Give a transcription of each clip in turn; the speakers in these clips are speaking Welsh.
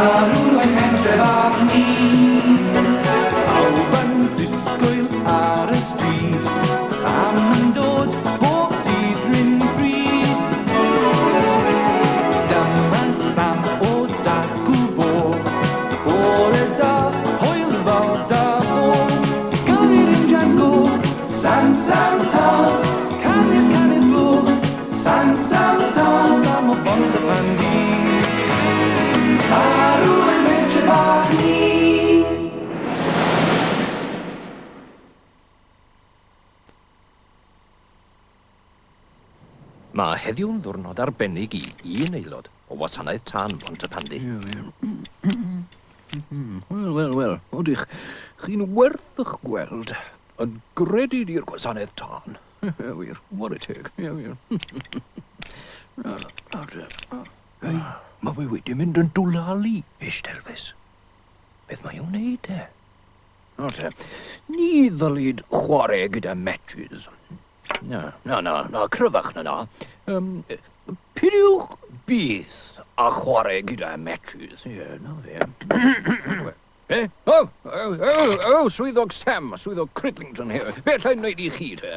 Arwyn pentre bach ni. Pawb yn disgwyl ar y stryd, Sam yn dod bob dydd rhywun bryd. Dyma Sam o dacw fo, bore da, hwyl fod a bo. Gywir yn jango, Sam ta, canu glo. Sam ta, Sam o bont y bandi. Arwyn pentre bach ni. Mae heddiw'n ddiwrnod arbennig i un aelod o wasanaeth tân Bont y Pandi. Wel, odych chi'n werth eich gweld yn gredyd i'r gwasanaeth tân. Wir, what a teg. Mae fe wedi mynd yn dwlalu, eisterfus. Beth mae o'n neud e? Ni ddylid chwarae gyda matches. Na, cryfach na. Pidiwch byth a chwarae gyda matches. Na fe. Swyddog Sam, swyddog Cridlington here. Beth ai'n neud i chi te?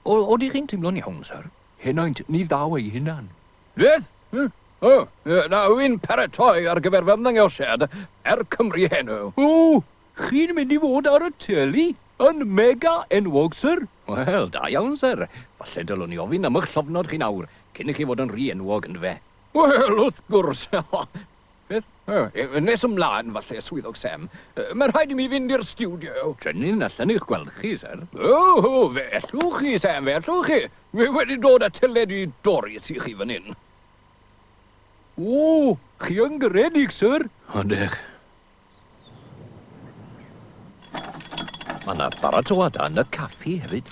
Oeddi chi'n teimlo'n iawn, sir? Henaint ni ddaw ei hunan. Beth? Na, wy'n paratoi ar gyfer fy ymddangosiad Cymru heno. Chi'n mynd i fod ar y teli? Yn mega enwog, sir? Wel, da iawn, sir. Falle dylwn ni ofyn am eich llofnod chi nawr, cyn i chi fod yn rhy enwog yn fe. Wel, wrth gwrs. Beth? Nes ymlaen, falle, swyddog Sam. Mae rhaid i mi fynd i'r studio. Trenin allan i'ch gweld chi, sir. Fellwch chi, Sam, fellwch chi. Fi wedi dod a teledu Doris i chi fan hyn. Chi yn garedig, sir? Odych. Mae yna baratoada yn y caffi hefyd.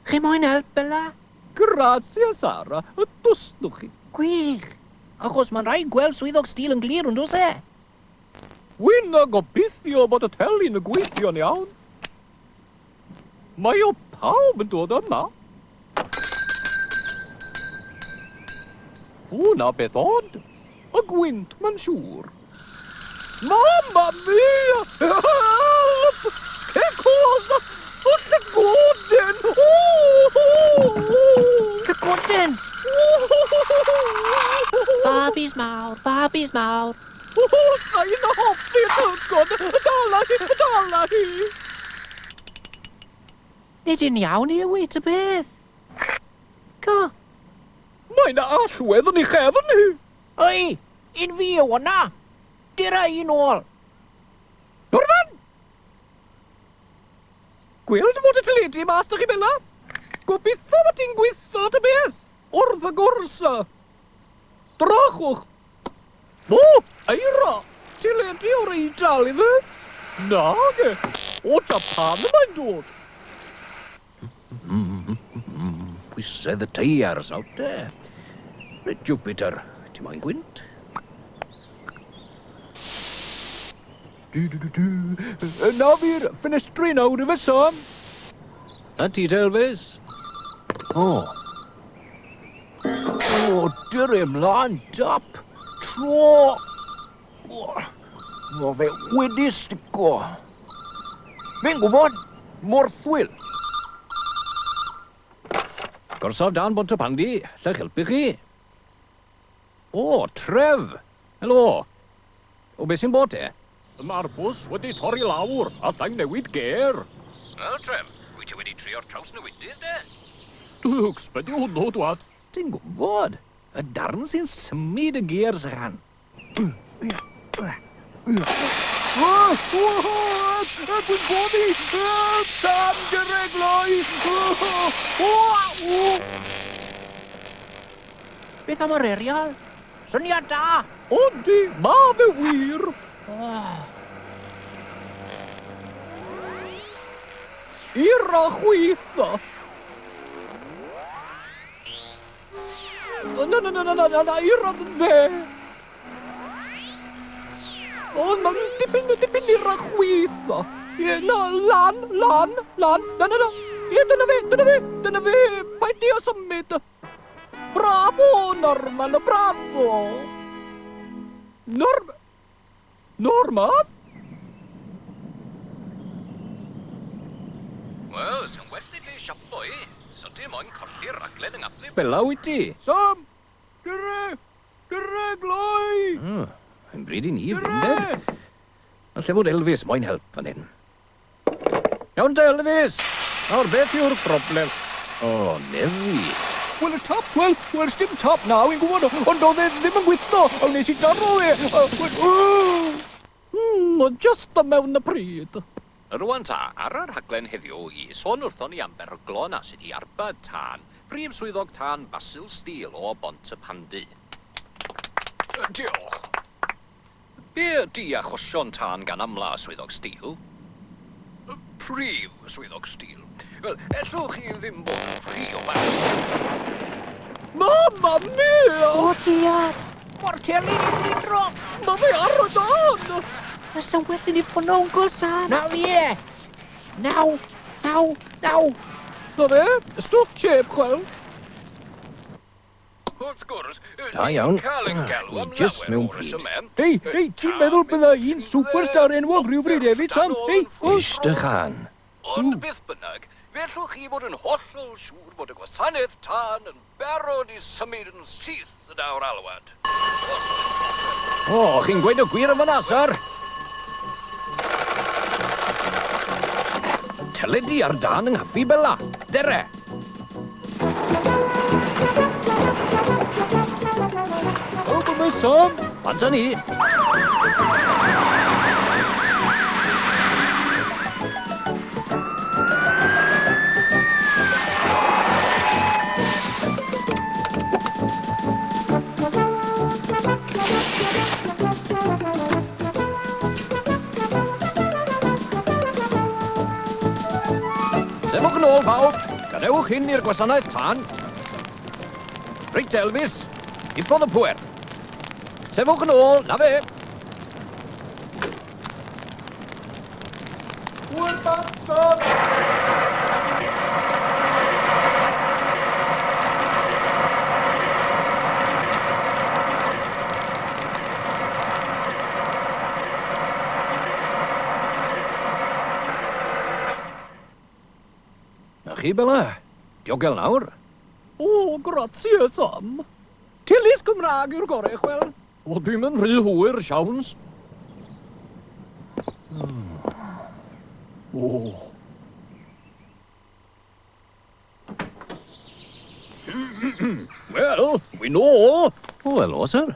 Chi moyn help, Bella? Gracias, Sara. Y dwstwch chi. Gwych. Achos mae'n rhaid gweld swyddog stil yn glir, yn dos e? Wy'n gobeithio bod y telyn yn gweithio'n iawn. Mae o pawb yn dod yma. Na beth od. Y gwynt, mae'n siŵr. Mamma mia! Help! Che cosa? Llygoden! Llygoden? Babis mawr. Sa'n hoffi llygod! Dala hi! Nid yn iawn i ywyd y beth. Co? Mae'n allwedd yn ei chefn hi. Oi, un fi o hwnna. Dira un ôl. Norman! Gweld fod y teledu mas da chi, Bella? Gobeithio bod ti'n gweithio dy beth. Wrth y gwrsa. Drachwch. Eira. Teledu o'r Eidal i fe? Nag e. O Japan mae'n dod. Pwysedd y teiars nawr te. Red Jupiter, ti moyn gwynt? Na fi'r ffenestri nawr i fe, Sam. A ti, Elvis? Dyr mlaen dap. Tro. Fe wedi stico. Fi'n gwybod, morthwyl. Gorsaf dan Bont y Pandi, lle'ch helpu chi. Tref. Helo. Beth sy'n bod e? Mae'r bws wedi torri lawr a ddang newid ger. Wel, Tref, wyt ti wedi trio'r traws newydydd, de? Dwi'n ysbedio hwnnw, dwad. Ti'n gwybod, y darn sy'n symud y ger sy'n. Dwi'n bod i! Sam gyregloi! Beth am yr erial? Syniad da! Ondi, ma fe wir! Ira chwitha! Na, ira fe! Mae'n dipyn ira chwitha! Na, lan! Na! Dyna fe! Paid di o symud! Bravo, Norman, bravo! Norma? Wel, sy'n well i ti siapo i. So ti moyn colli'r raglen yng ngaffi bela wyt ti. Sam! Gyrre, gloi! Yn bryd i ni, Brinded. Alle fod Elvis moyn help fan hyn. Iawn te, Elvis. Nawr, beth yw'r broblem? O, nefi. Wel, y top, wel, sdim top nawr, i'n gwybod, ond oedd e ddim yn gwythno, a wnes i daro e. Just o mewn y pryd. Rwan ta, ar yr rhaglen heddiw i sôn wrthon ni am berglon a sut i arbad tân, brif swyddog tân Basil Steel o Bont y Pandy. Diolch. Be ydi achosion tân gan amla swyddog Steel? Prif swyddog Steel. Wel, ellwch chi ddim bod yn rhy o fath. Mamma mia! O diar! Mortelli ni blindro! Mae fe ar y dan! Mas yn well i ni ffwno'n gosan! Naw ie! Naw! Na fe, stwff chep, chwel. Wrth gwrs, Da ni'n cael ein galw am jyst lawer mewn o'r pryd. resymau. Hei, ti'n meddwl bydda un superstar enwog rhywbryd hefyd, Sam? Hei, Eist y chan. Ond beth bynnag, fellwch chi fod yn hollol siŵr bod y gwasanaeth tân yn barod i symud yn syth y dawr alwad. O, chi'n gweud y gwir yma nasar? Teledu ar dan yng ngaffi bela. Dere. o, mae Sam. Anta ni. Sefwch yn ôl, bawb. Gadewch hyn i'r gwasanaeth tân. Reit, Elvis. Diffodd y pwer. Sefwch yn ôl, na fe. Hwyl bach, Sam. Na chi, Bela? Diogel nawr. O, grazie, Sam. Tillis Cymraeg yw'r gorau, chwel. O, dwi'n yn rhy hwyr, siawns. O. Wel, wy'n ôl. O, elo, sir.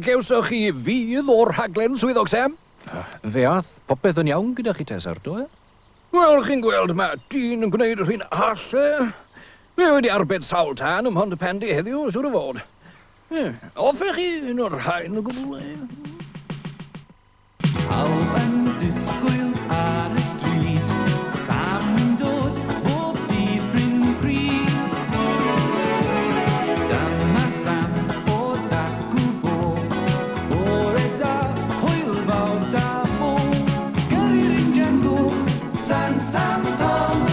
Gewsoch chi fydd o'r rhaglen swyddog Sam? Fe ath popeth yn iawn gyda chi, Tesar, do e? Wel, chi'n gweld, mae dyn yn gwneud rhywun alle. Fe wedi arbed sawl tan ym Mhont y Pandy heddiw, siwr o fod. Offech chi un o'r rhain o gwbl. Pawb yn disgwyl ar y stryd, Sam yn dod bob dydd rhywun pryd. Dyma Sam o dacw fo, bore da, hwyl fawr da mo. Gyrru'r injan goch, Sam Tom.